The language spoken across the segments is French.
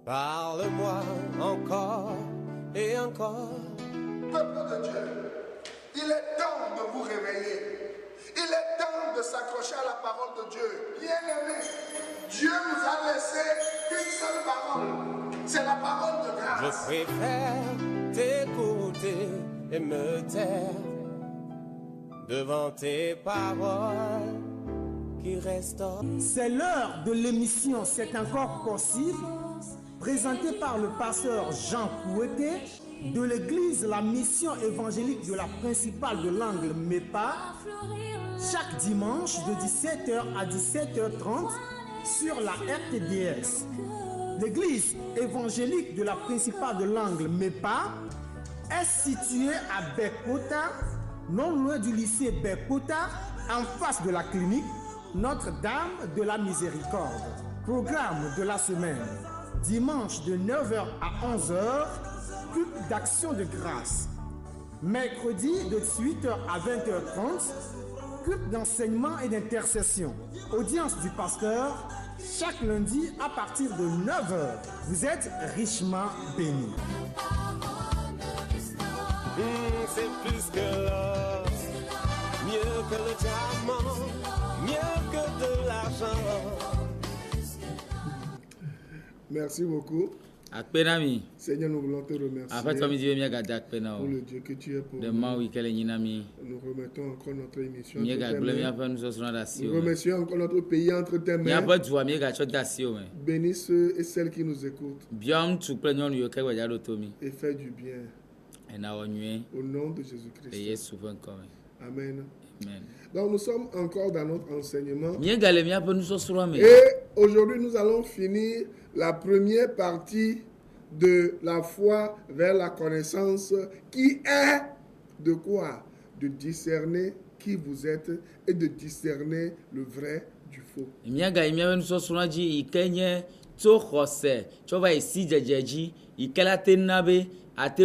Parle-moi encore et encore. Peuple de Dieu, il est temps de vous réveiller. Il est temps de s'accrocher à la parole de Dieu. Bien-aimé, Dieu nous a laissé une seule parole. C'est la parole de grâce. Je préfère t'écouter et me taire devant tes paroles qui restaurent. C'est l'heure de l'émission C'est encore possible, présentée par le pasteur Jean Coueté de l'église La Mission évangélique de la principale de l'Angle MEPA, chaque dimanche de 17h à 17h30 sur la RTDS. L'église évangélique de la principale de l'Angle MEPA est située à Bekota, non loin du lycée Bekota, en face de la clinique Notre-Dame de la Miséricorde. Programme de la semaine. Dimanche de 9h à 11h, culte d'action de grâce. Mercredi de 18h à 20h30, culte d'enseignement et d'intercession. Audience du pasteur chaque lundi à partir de 9h. Vous êtes richement bénis. C'est plus que l'or, mieux que le diamant, mieux que de l'argent. Merci beaucoup. Seigneur, nous voulons te remercier pour le Dieu que tu es pour nous. Nous remettons encore notre émission entre tes mains. Nous remercions encore notre pays entre tes mains. Bénis ceux et celles qui nous écoutent et fais du bien. Au nom de Jésus-Christ. Amen. Donc nous sommes encore dans notre enseignement. Et aujourd'hui nous allons finir la première partie de la foi vers la connaissance qui est de quoi? De discerner qui vous êtes et de discerner le vrai du faux. C'est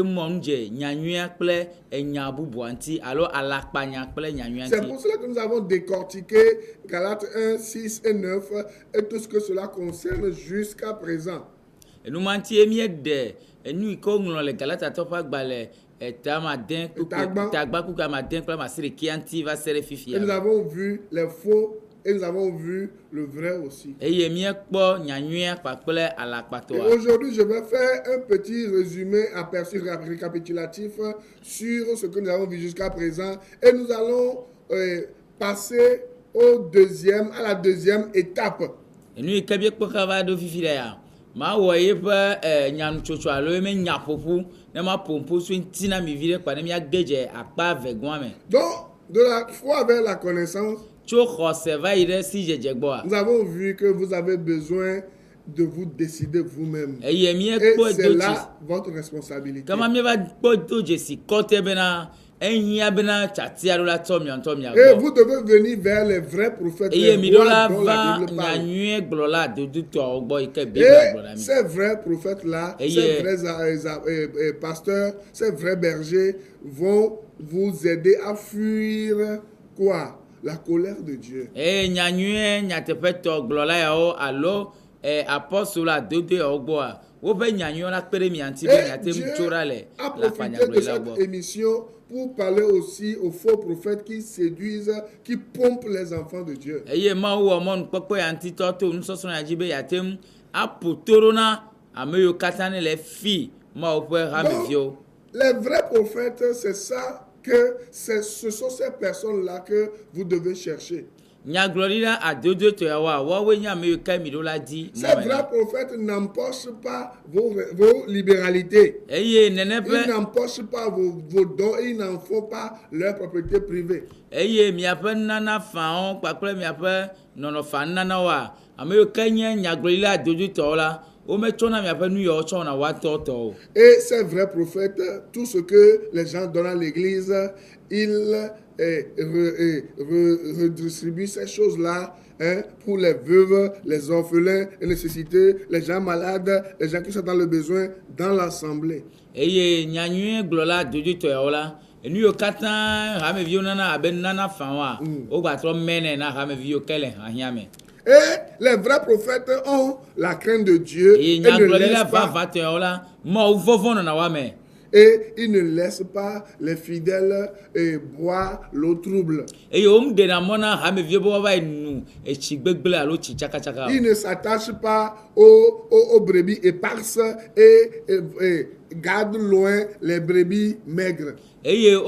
pour cela que nous avons décortiqué Galates 1, 6 et 9 et tout ce que cela concerne jusqu'à présent. Et nous avons vu les faux et nous avons vu le vrai aussi. Et aujourd'hui, je vais faire un petit résumé aperçu récapitulatif sur ce que nous avons vu jusqu'à présent. Et nous allons passer à la deuxième étape. Donc, de la foi vers la connaissance, nous avons vu que vous avez besoin de vous décider vous-même. Et c'est là votre responsabilité. Et vous devez venir vers les vrais prophètes, les rois dont la Bible parle. Et ces vrais prophètes-là, ces vrais pasteurs, ces vrais bergers vont vous aider à fuir quoi? La colère de Dieu. A profité de cette émission pour parler aussi aux faux prophètes qui séduisent, qui pompent les enfants de Dieu. Donc, les vrais prophètes, c'est ça que ce sont ces personnes-là que vous devez chercher. Ces vrais prophètes n'empochent pas vos libéralités. Ils n'empochent pas vos dons. Ils n'en font pas leur propriété privée. Et ces vrais prophètes, tout ce que les gens donnent à l'église, ils redistribuent ces choses-là pour les veuves, les orphelins, les nécessités, les gens malades, les gens qui sont dans le besoin dans l'assemblée. Et les vrais prophètes ont la crainte de Dieu et ils ne laissent pas les fidèles boire l'eau trouble. Ils ne s'attachent pas aux brebis éparses et gardent loin les brebis maigres. Ils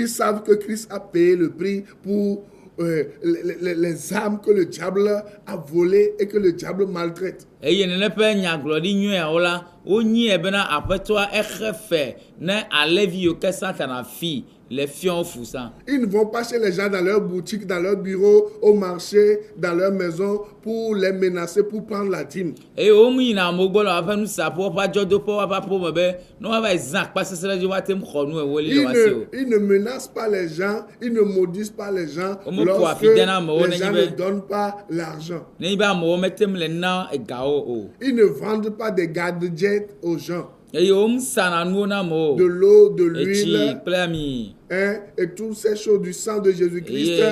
savent que Christ a payé le prix pour les âmes que le diable a volées et que le diable maltraite. Ils ne vont pas chez les gens dans leur boutique, dans leur bureau, au marché, dans leur maison pour les menacer, pour prendre la dîme. Ils ne menacent pas les gens, ils ne maudissent pas les gens lorsque les gens ne donnent pas l'argent. Ils ne vendent pas des gadgets aux gens. De l'eau, de l'huile, et toutes ces choses du sang de Jésus-Christ.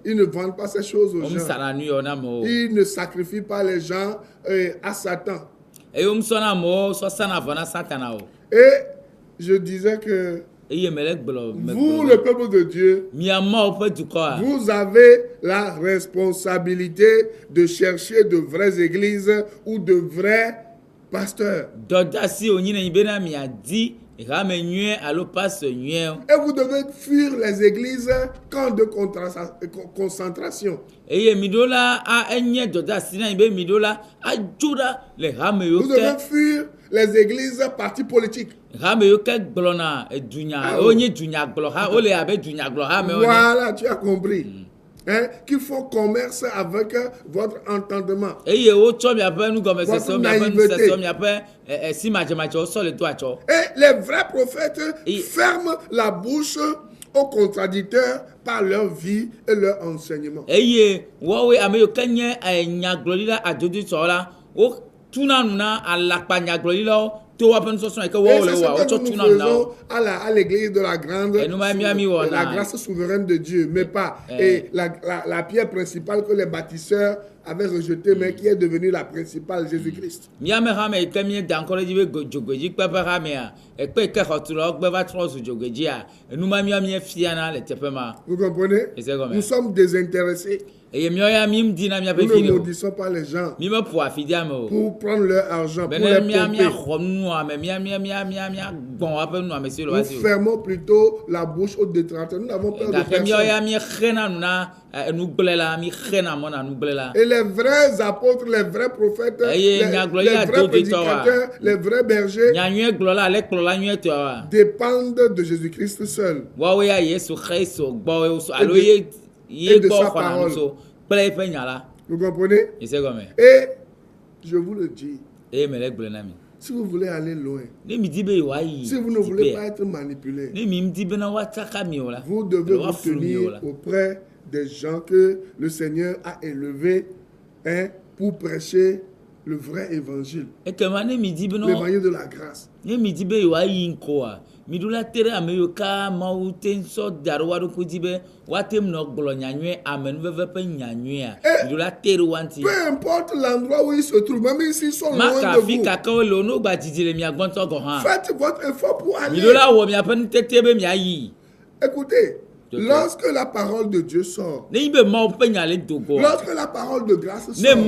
Ils ne vendent pas ces choses aux gens. Ils ne sacrifient pas les gens à Satan. Et je disais que vous, le peuple de Dieu, vous avez la responsabilité de chercher de vraies églises ou de vrais pasteurs. Et vous devez fuir les églises camps de concentration. Vous devez fuir les églises partis politiques. Voilà, tu as compris. Qui font commerce avec votre entendement. Votre naïveté. Et les vrais prophètes ferment la bouche aux contradicteurs par leur vie et leur enseignement. Et c'est ce que nous faisons à l'église de la grande, la grâce souveraine de Dieu, mais pas la pierre principale que les bâtisseurs avaient rejetée, mais qui est devenue la principale, Jésus-Christ. Vous comprenez? Nous sommes désintéressés. Nous ne maudissons pas les gens pour prendre leur argent, pour les pomper. Nous fermons plutôt la bouche aux détracteurs. Nous n'avons peur de personne. Et les vrais apôtres, les vrais prophètes, les vrais prédicateurs, les vrais bergers dépendent de Jésus-Christ seul. Et de sa parole. Vous comprenez? Et je vous le dis, si vous voulez aller loin, si vous ne voulez pas être manipulé, vous devez vous tenir auprès des gens que le Seigneur a élevés pour prêcher le vrai évangile, l'évangile de la grâce. Peu importe l'endroit où ils se trouvent, même s'ils sont loin de vous, faites votre effort pour aller. Écoutez, lorsque la parole de Dieu sort, lorsque la parole de grâce sort,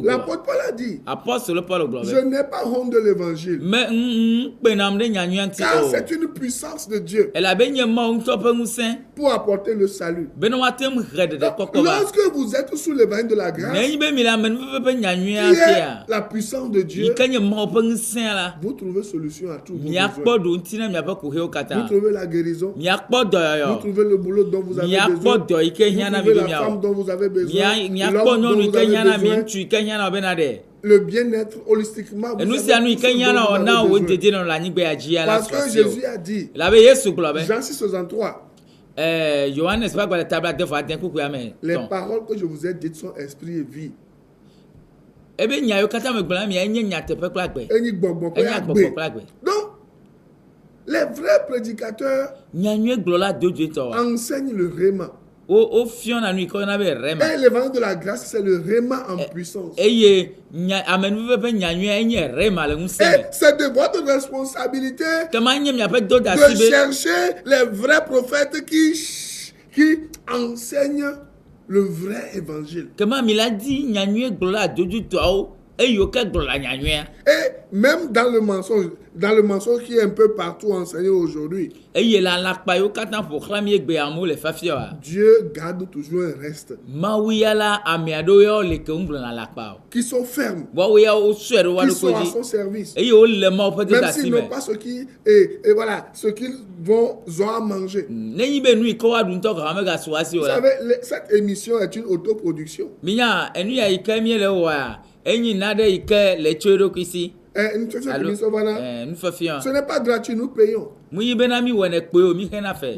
l'apôtre Paul a dit, je n'ai pas honte de l'évangile, car c'est une puissance de Dieu pour apporter le salut. Donc, lorsque vous êtes sous l'évangile de la grâce, qui est la puissance de Dieu, vous trouvez solution à tout vos besoins. Vous trouvez la guérison, vous trouvez le boulot dont vous avez besoin, vous trouvez la femme dont vous avez besoin, l'homme dont vous avez besoin, le bien-être holistiquement, vous avez tout ce dont vous avez besoin. Parce que Jésus a dit, Jean 6:63, les paroles que je vous ai dites sont esprit et vie. Donc Les vrais prédicateurs enseignent le réma. Et l'évangile de la grâce, c'est le réma en puissance. Et c'est de votre responsabilité de chercher les vrais prophètes qui enseignent le vrai évangile. Et même dans le mensonge qui est un peu partout enseigné aujourd'hui, Dieu garde toujours un reste qui sont fermes, qui sont à son service, même s'ils n'ont pas ce qu'ils ont à manger. Vous savez, cette émission est une autoproduction. Ce n'est pas gratuit, nous payons. Mais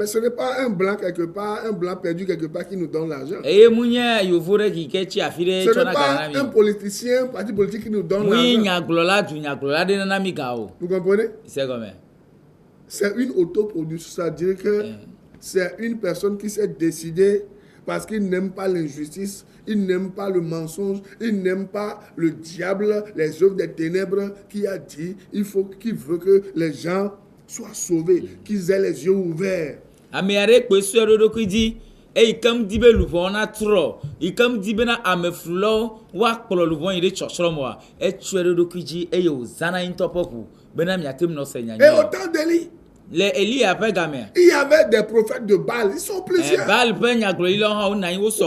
ce n'est pas un blanc quelque part, un blanc perdu quelque part qui nous donne l'argent. Ce n'est pas un politicien, un parti politique qui nous donne l'argent. Vous comprenez? C'est une autoproduction, c'est-à-dire que c'est une personne qui s'est décidée parce qu'il n'aime pas l'injustice, il n'aime pas le mensonge, il n'aime pas le diable, les œuvres des ténèbres, qui a dit qu'il veut que les gens soient sauvés, qu'ils aient les yeux ouverts. Et autant d'Élie. Il y avait des prophètes de Baal, ils sont plusieurs. Vous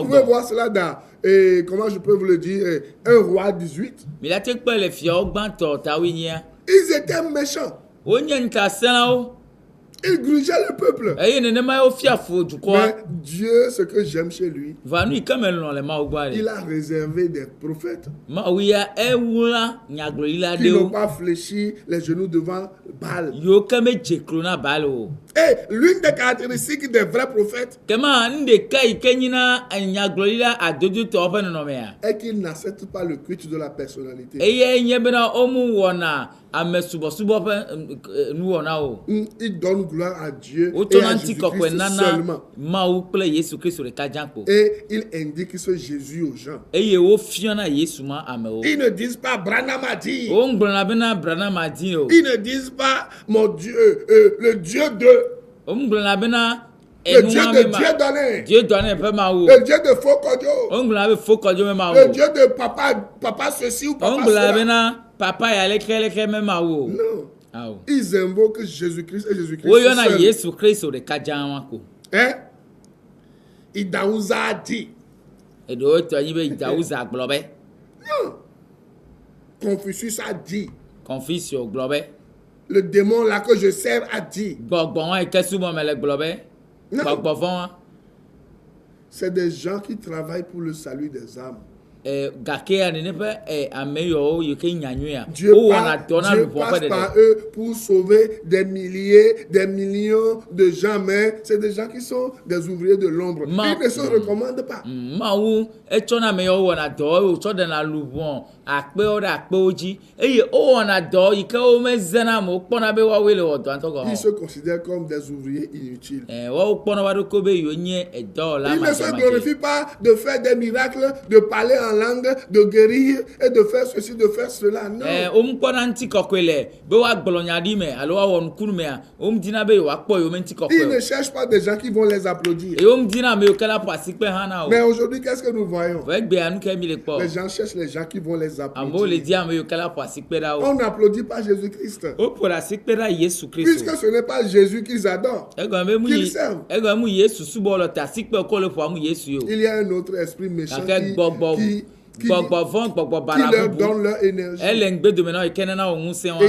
pouvez voir cela dans, comment je peux vous le dire, 1 roi 18. Ils étaient méchants. Il grugeait le peuple. Mais Dieu, ce que j'aime chez lui, il a réservé des prophètes qui n'ont pas fléchi les genoux devant Baal. Et l'une des caractéristiques des vrais prophètes est qu'ils n'acceptent pas le culte de la personnalité. Ils donnent gloire à Dieu et à Jésus-Christ seulement. Et ils indiquent ce Jésus aux gens. Ils ne disent pas Branham a dit. Ils ne disent pas mon Dieu, le Dieu de. Le Dieu de Dieu donné. Le Dieu de Fokodio. Le Dieu de papa ceci ou papa cela. Non. Ils invoquent Jésus-Christ et Jésus-Christ seul. Hein? Idaouza a dit. Non. Confucius a dit. Le démon là que je sers a dit. Non. C'est des gens qui travaillent pour le salut des âmes. Dieu passe par eux pour sauver des milliers, des millions de gens, mais c'est des gens qui sont des ouvriers de l'ombre. Ils ne se recommandent pas. Ils se considèrent comme des ouvriers inutiles. Ils ne se glorifient pas de faire des miracles, de parler en langue, de guérir et de faire ceci, de faire cela. Non. Ils ne cherchent pas des gens qui vont les applaudir. Mais aujourd'hui, qu'est-ce que nous voyons? Les gens cherchent les gens qui vont les applaudir. On n'applaudit pas Jésus-Christ. Puisque ce n'est pas Jésus qu'ils adorent, qu'ils servent. Il y a un autre esprit méchant qui leur donne leur énergie. Et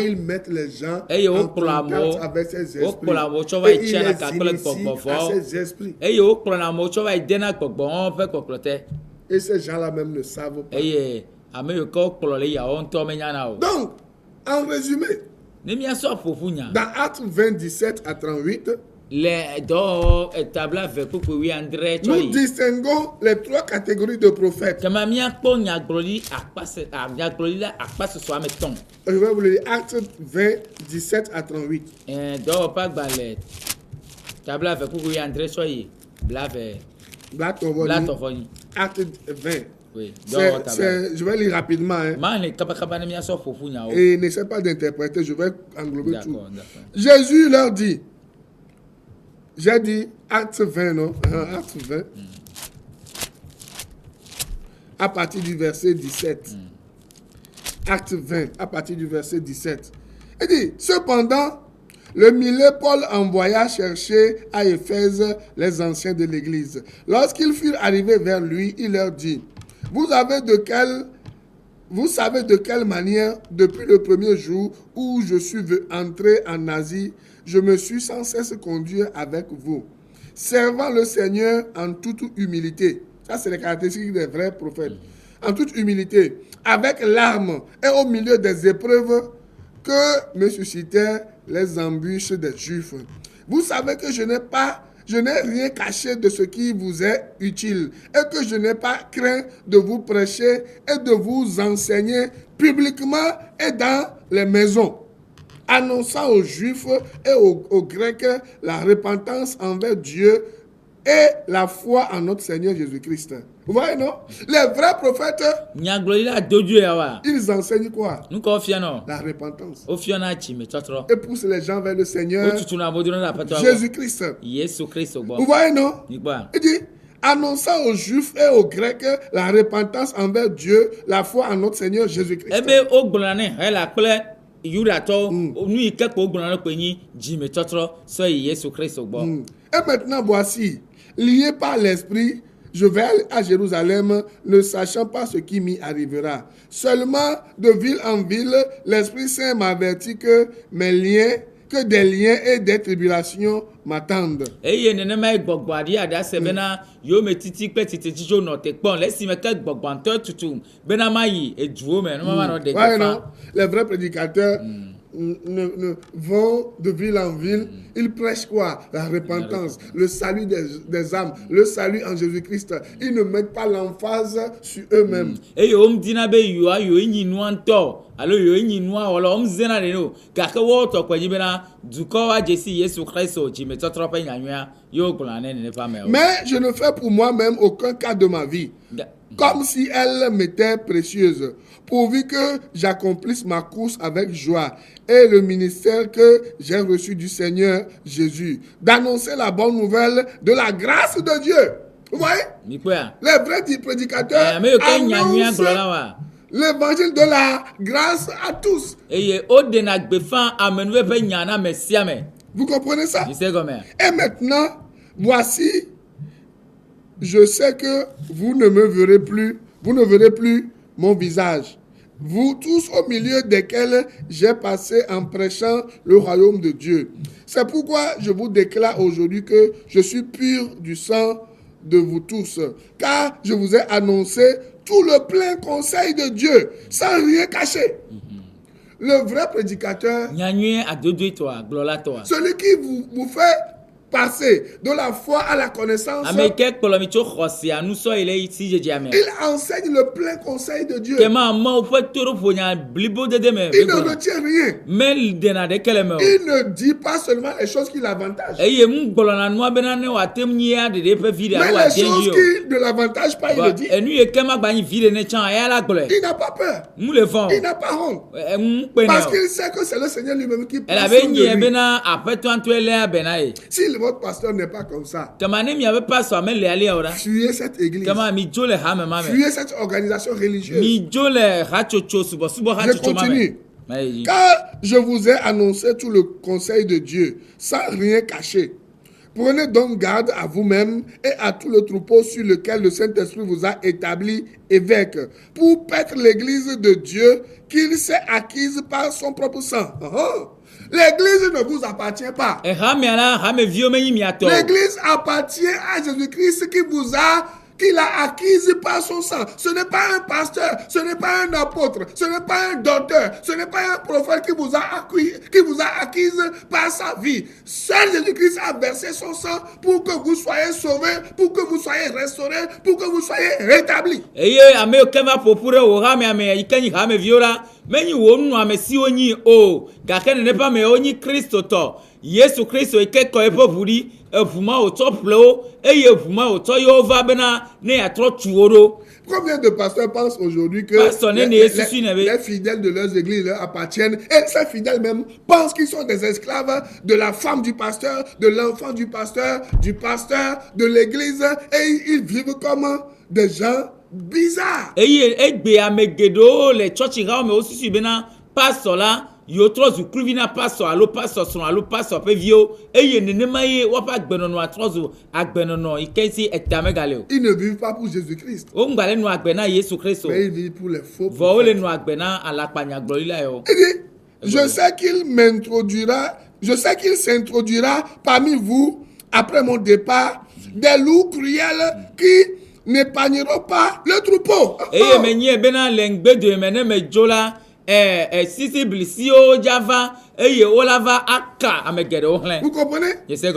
ils mettent les gens en contact avec ces esprits. Et ils les initient à ces esprits. Et ces gens-là même ne savent pas. Donc, en résumé, dans Actes 20, 17 à 38, Nous distinguons les 3 catégories de prophètes. Je vais vous le dire, Actes 20, 17 à 38. Actes 20. Oui. Je vais lire rapidement. Hein. Et n'essaie pas d'interpréter, je vais englober tout. Jésus leur dit, j'ai dit Acte 20, non? Acte 20. À partir du verset 17. Acte 20, à partir du verset 17. Il dit, cependant, le milieu Paul envoya chercher à Éphèse les anciens de l'église. Lorsqu'ils furent arrivés vers lui, il leur dit, vous savez de quelle manière, depuis le premier jour où je suis entré en Asie, je me suis sans cesse conduit avec vous, servant le Seigneur en toute humilité. Ça, c'est les caractéristiques des vrais prophètes. En toute humilité, avec larmes et au milieu des épreuves que me suscitaient les embûches des Juifs. Vous savez que je n'ai rien caché de ce qui vous est utile et que je n'ai pas craint de vous prêcher et de vous enseigner publiquement et dans les maisons, annonçant aux Juifs et aux Grecs la repentance envers Dieu et la foi en notre Seigneur Jésus-Christ. Vous voyez, non? Les vrais prophètes, ils enseignent quoi? La repentance. Et poussent les gens vers le Seigneur Jésus-Christ. Vous voyez, non? Il dit, annonçant aux Juifs et aux Grecs la repentance envers Dieu, la foi en notre Seigneur Jésus-Christ. Et maintenant, voici, lié par l'Esprit, je vais à Jérusalem, ne sachant pas ce qui m'y arrivera. Seulement, de ville en ville, l'Esprit Saint m'avertit que des liens et des tribulations m'attendent. Les vrais prédicateurs vont de ville en ville. Ils prêchent quoi? La repentance, le salut des âmes, le salut en Jésus-Christ. Ils ne mettent pas l'emphase sur eux-mêmes. Mais je ne fais pour moi-même aucun cas de ma vie, comme si elle m'était précieuse, pourvu que j'accomplisse ma course avec joie et le ministère que j'ai reçu du Seigneur Jésus, d'annoncer la bonne nouvelle de la grâce de Dieu. Vous voyez? Les vrais prédicateurs annoncent l'évangile de la grâce à tous. Vous comprenez ça? Et maintenant, voici, je sais que vous ne verrez plus mon visage. Vous tous au milieu desquels j'ai passé en prêchant le royaume de Dieu. C'est pourquoi je vous déclare aujourd'hui que je suis pur du sang de vous tous, car je vous ai annoncé tout le plein conseil de Dieu, sans rien cacher. Le vrai prédicateur, celui qui vous fait passer de la foi à la connaissance, il enseigne le plein conseil de Dieu. Il ne retient rien. Il ne dit pas seulement les choses qui l'avantagent, mais les choses qui ne l'avantagent pas, il le dit. Il n'a pas peur. Il n'a pas honte. Parce qu'il sait que c'est le Seigneur lui-même qui prend soin de lui. Si votre pasteur n'est pas comme ça, fuyez cette église, fuyez cette organisation religieuse. Je continue. Car je vous ai annoncé tout le conseil de Dieu, sans rien cacher. Prenez donc garde à vous-même et à tout le troupeau sur lequel le Saint-Esprit vous a établi évêque, pour paître l'église de Dieu qu'il s'est acquise par son propre sang. L'église ne vous appartient pas. L'église appartient à Jésus-Christ qui vous a qu'il a acquise par son sang. Ce n'est pas un pasteur, ce n'est pas un apôtre, ce n'est pas un docteur, ce n'est pas un prophète qui vous a acquise par sa vie. Seul Jésus-Christ a versé son sang pour que vous soyez sauvés, pour que vous soyez restaurés, pour que vous soyez rétablis. Meni wonu amesi onyi o gakene ne pa me onyi Kristo to Yesu Kristo ikeko epo buri efuma o to pleo eye efuma o to yova bena ne atro tuoro. Combien de pasteurs pensent aujourd'hui que les fidèles de leurs églises leur appartiennent et ces fidèles même pensent qu'ils sont des esclaves de la femme du pasteur, de l'enfant du pasteur, de l'église et ils vivent comme des gens bizarre. Egbe amegedo le church ga me osisi bena pastor la yo trozu kluvina pastor alo pastor son alo pastor pevio eye nenema ye wapa gbenono atrozu agbenono ikesi etamegale. Ils ne vivent pas pour Jésus-Christ. O ngbale no agbena Yesu Kristo. Mais ils vivent pour les faux. Vole no agbena alapanya glorila yo. Je sais qu'il s'introduira parmi vous après mon départ des loups cruels qui n'épargneront pas le troupeau. Eye menye bena lengbe de mene mejola sisi blisio java eye olava aka amegere ohlen. Vous comprenez?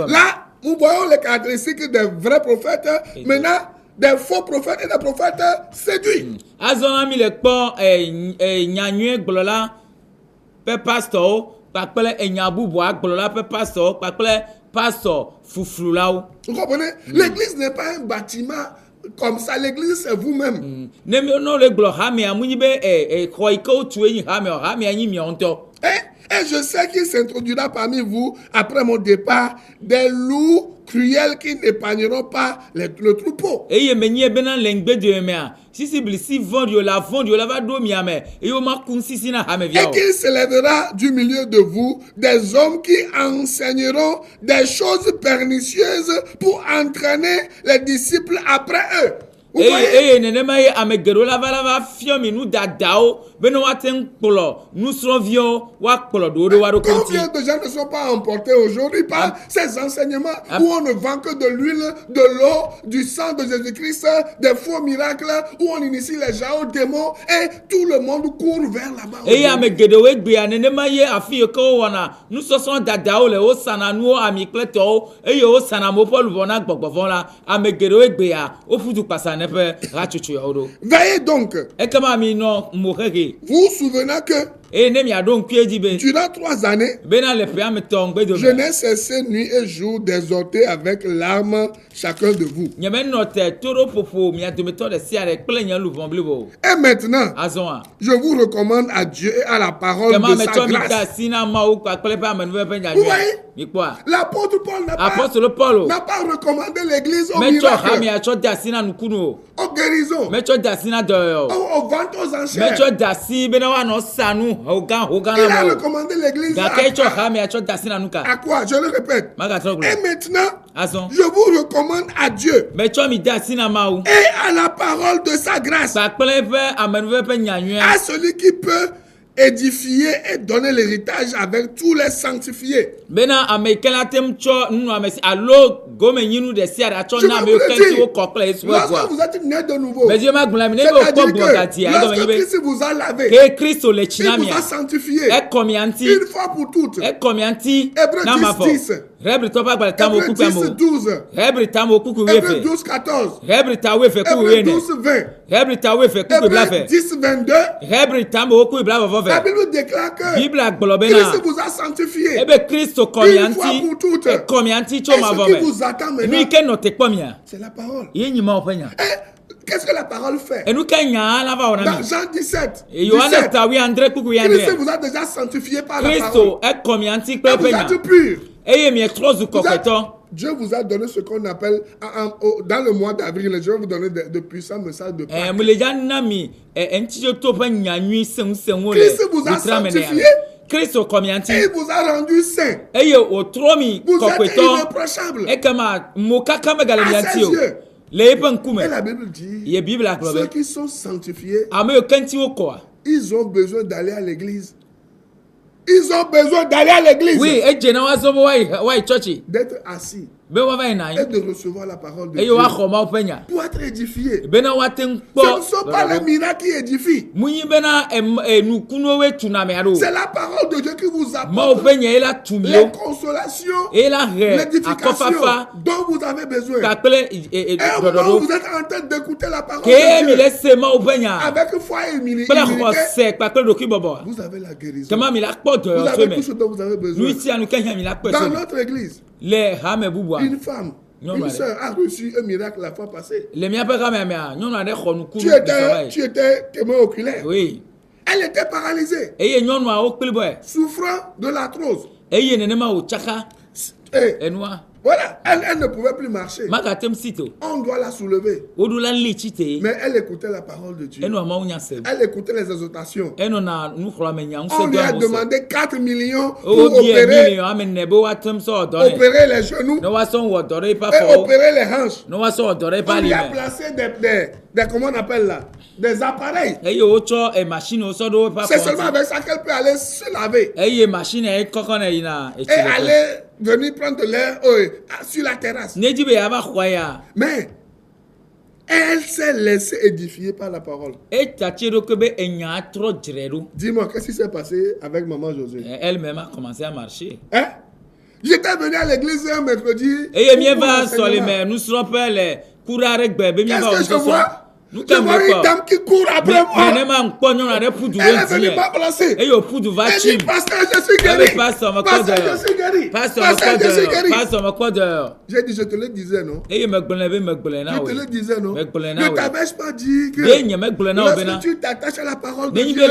Là, nous voyons les caractéristiques des vrais prophètes. Maintenant, des faux prophètes et des prophètes séduits. Azona mi le po nyanyue gbolola pe pastor pakpele enyabubu agbolola pe pastor pakpele pastor fufulao. Vous comprenez? L'église n'est pas un bâtiment comme ça, l'église c'est vous-même. Et je sais qu'il s'introduira parmi vous après mon départ des loups cruels qui n'épargneront pas le troupeau. Et qu'il s'élèvera du milieu de vous des hommes qui enseigneront des choses pernicieuses pour entraîner les disciples après eux. Combien de gens ne sont pas emportés aujourd'hui par ces enseignements où on ne vend que de l'huile, de l'eau, du sang de Jésus-Christ, des faux miracles, où on initie les gens aux démons et tout le monde court vers là-bas. Veillez donc. Vous vous souvenez que durant 3 années, je n'ai cessé nuit et jour d'exhorter avec larmes chacun de vous. Et maintenant, je vous recommande à Dieu et à la parole de sa grâce. Vous voyez, l'apôtre Paul n'a pas recommandé l'église au miracle, aux guérisons, aux ventes aux enchères. Il a recommandé l'église à quoi? Je le répète. Et maintenant, je vous recommande à Dieu et à la parole de sa grâce, à celui qui peut édifier et donner l'héritage avec tous les sanctifiés. Je vous le dis, lorsque vous êtes né de nouveau, c'est-à-dire que lorsque Christ vous a lavé, il vous a sanctifié une fois pour toutes. Hébreux 10:10, Hébreux 10:12, Hébreux 12:14, Hébreux 12:20, Hébreux 10:22. La Bible déclare que Christ vous a sanctifié une fois pour toutes. Et ce qui vous attend maintenant, c'est la parole. Qu'est-ce que la parole fait? Dans Jean 17, Christ vous a déjà sanctifié par la parole. Et vous êtes pur. Dieu vous a donné ce qu'on appelle, dans le mois d'avril, je vais vous donner de puissants messages de Pâques. Christ vous a sanctifié. Et il vous a rendu saint. Vous êtes irréprochable à ses yeux. Et la Bible dit, ceux qui sont sanctifiés, ils ont besoin d'aller à l'église. Ils ont besoin d'aller à l'église. Oui, d'être assis et de recevoir la parole de Dieu pour être édifié. Ce ne sont pas les miracles qui édifient. C'est la parole de Dieu qui vous apporte les consolations, l'édification dont vous avez besoin. Et au moment où vous êtes en train d'écouter la parole de Dieu, avec foi et humilité, vous avez la guérison. Vous avez tout ce dont vous avez besoin. Dans notre église, une femme, une sœur a reçu un miracle la fois passée. Tu étais témoin oculaire. Oui. Elle était paralysée, souffrant de l'arthrose. Voilà, elle ne pouvait plus marcher. On doit la soulever. Mais elle écoutait la parole de Dieu. Elle écoutait les exhortations. On lui a demandé 4 millions pour opérer les genoux et opérer les hanches. On lui a placé comment on appelle là? Des appareils. C'est seulement avec ça qu'elle peut aller se laver. Et aller venir prendre de l'air sur la terrasse. Mais elle s'est laissée édifier par la parole. Dis-moi, qu'est-ce qui s'est passé avec maman Josué? Elle-même a commencé à marcher. Hein? J'étais venu à l'église un mercredi. Qu'est-ce que je vois? Je vois une dame qui court après moi. Elle est venue m'embrasser. Elle dit, pasteur, je suis guéri. Pasteur, je suis guéri. Pasteur, je suis guéri. J'ai dit, je te le disais, non? Je te le disais, non? Ne t'avais-je pas dit que lorsque tu t'attaches à la parole de Dieu, le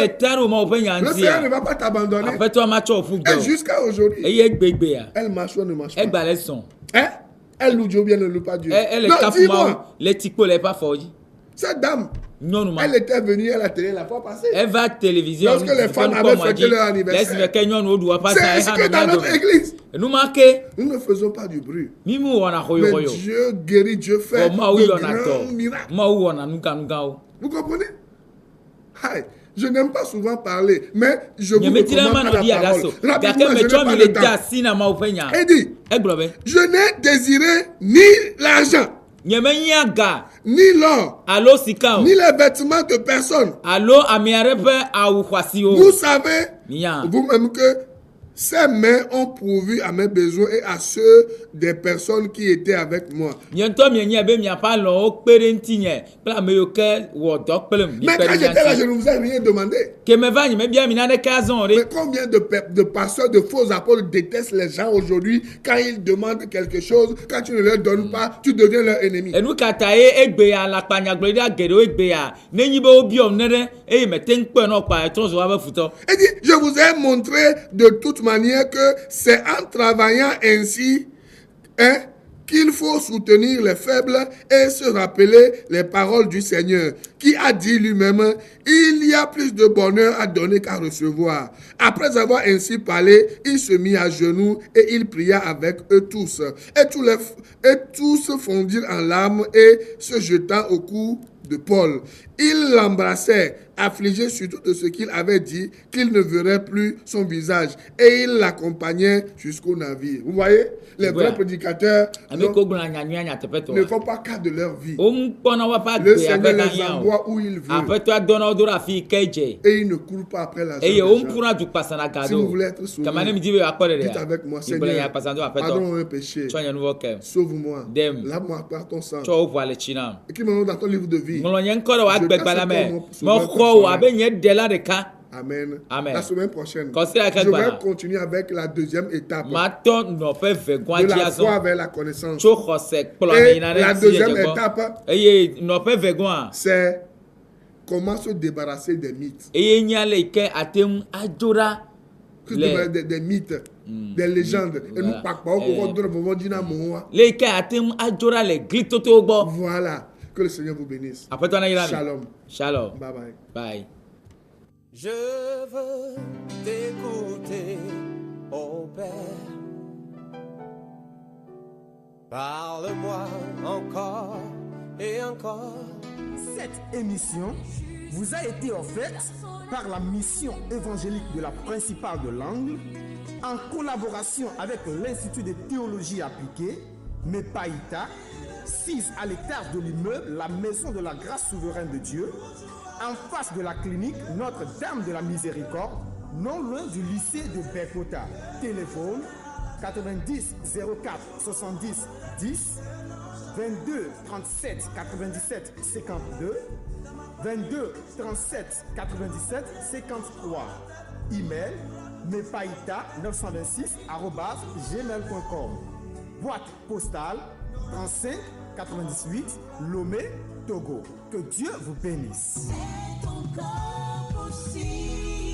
Seigneur ne va pas t'abandonner. Et jusqu'à aujourd'hui, elle marche ou ne marche pas. Hein? Elle loue Dieu ou bien ne loue pas Dieu? Non, dis-moi. Cette dame, elle était venue à la télé la fois passée. Elle va à la télévision. Lorsque les femmes avaient fêté leur anniversaire. C'est ce que dans notre église, nous ne faisons pas du bruit. Mais Dieu guérit, Dieu fait de grands miracles. Vous comprenez? Je n'aime pas souvent parler, mais je vous recommande la parole. Rapidement, je n'ai pas le temps. Il dit, je n'ai désiré ni l'argent, ni l'or, ni les vêtements de personne. Vous savez vous-même que ces mains ont pourvu à mes besoins et à ceux des personnes qui étaient avec moi. Mais quand j'étais là, je ne vous ai rien demandé. Mais combien de pasteurs, de faux apôtres détestent les gens aujourd'hui quand ils demandent quelque chose, quand tu ne leur donnes pas, tu deviens leur ennemi. Et dit, je vous ai montré de toute manière que c'est en travaillant ainsi qu'il faut soutenir les faibles et se rappeler les paroles du Seigneur, qui a dit lui-même, il y a plus de bonheur à donner qu'à recevoir. Après avoir ainsi parlé, il se mit à genoux et il pria avec eux tous. Et tous fondirent en larmes et se jetant au cou de Paul. Il l'embrassait, affligé surtout de ce qu'il avait dit, qu'il ne verrait plus son visage. Et il l'accompagnait jusqu'au navire. Vous voyez, les vrais prédicateurs ne font pas cas de leur vie. Le Seigneur les envoie où il veut. Et ils ne courent pas après l'argent des gens. Si vous voulez être sauvé, dites avec moi, Seigneur, pardonne mes péchés, sauve-moi, lave-moi par ton sang. Écris-moi dans ton livre de vie. Amen. La semaine prochaine, je vais continuer avec la deuxième étape de la foi vers la connaissance. Et la deuxième étape, c'est comment se débarrasser des mythes. Des mythes, des légendes. Et nous voilà. Que le Seigneur vous bénisse. Shalom. Shalom. Bye bye. Bye. Je veux t'écouter, ô Père. Parle-moi encore et encore. Cette émission vous a été offerte par la mission évangélique de la Principale de l'Angle en collaboration avec l'Institut de théologie appliquée Mepaïta, 6 à l'étage de l'immeuble La Maison de la Grâce Souveraine de Dieu, en face de la clinique Notre-Dame de la Miséricorde, non loin du lycée de Bekota. Téléphone 90 04 70 10 22 37 97 52 22 37 97 53. Email mepaïta926@gmail.com. Boîte postale 35 98 Lomé, Togo. Que Dieu vous bénisse. C'est encore possible.